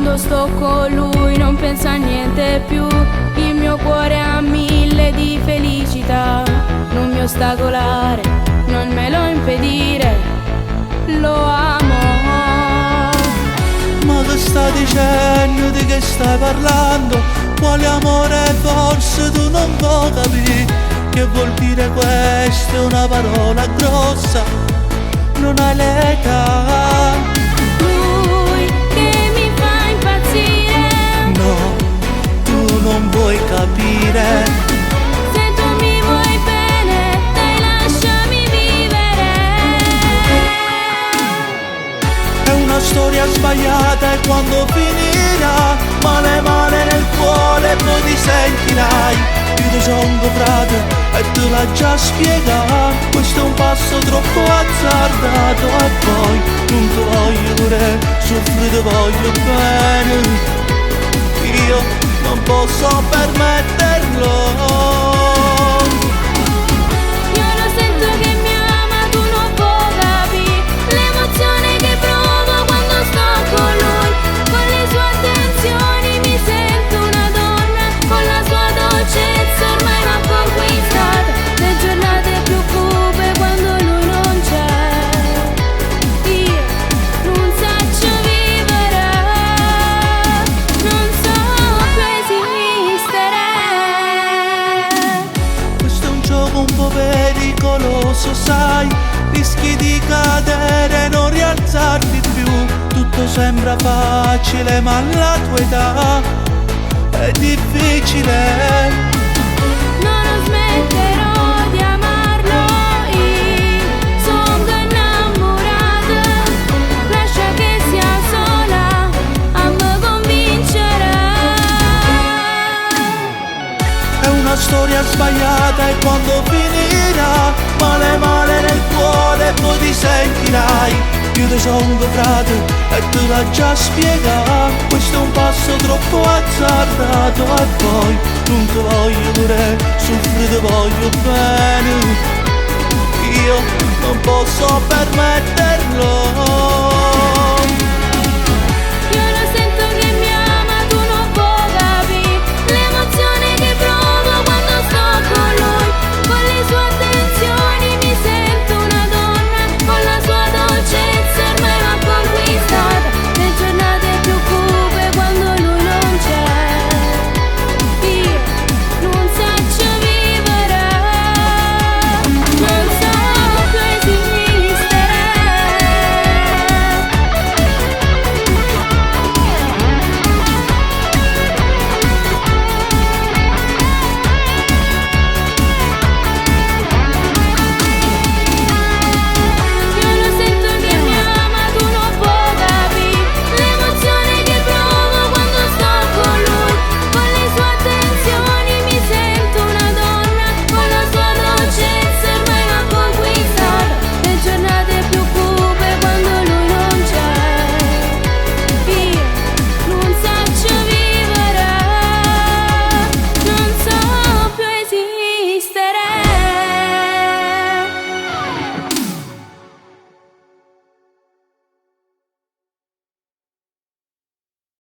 Quando sto con lui non penso a niente più, il mio cuore ha 1000 di felicità. Non mi ostacolare, non me lo impedire, lo amo. Ma che stai dicendo, di che stai parlando? Quale amore forse tu non puoi capire? Che vuol dire questo? È una parola grossa, non hai l'età. Lui che mi fa impazzire, No, tu non vuoi capire. se tu mi vuoi bene, dai lasciami vivere. È una storia sbagliata e quando finirà, male male nel cuore poi ti sentirai. Io ti sono incontrato e te l'ho già spiegato, questo è un passo troppo azzardato e poi non ti voglio pure soffrire, ti voglio bene. Io non posso permetterlo. Io lo sento che mi ama, tu non puoi capire l'emozione che provo quando sto con lui. Con le sue attenzioni mi sento una donna, con la sua dolcezza ormai m'ha conquistata. Le giornate più cupe quando lui non c'è, io non saccio vivere, non so più esistere. Questo è un gioco un po' pericoloso, sai, rischi di cadere e non rialzarti più. Tutto sembra facile ma alla tua età è difficile. Non smetterò di amarlo, io sono innamorata. Lascia che sia sola a me convincere. È una storia sbagliata e quando finirà, male male nel cuore poi ti sentirai. Io ti sono incontrato e te l'ho già spiegato, questo è un passo troppo azzardato e poi non ti voglio pure soffrire, ti voglio bene. Io non posso permetterlo.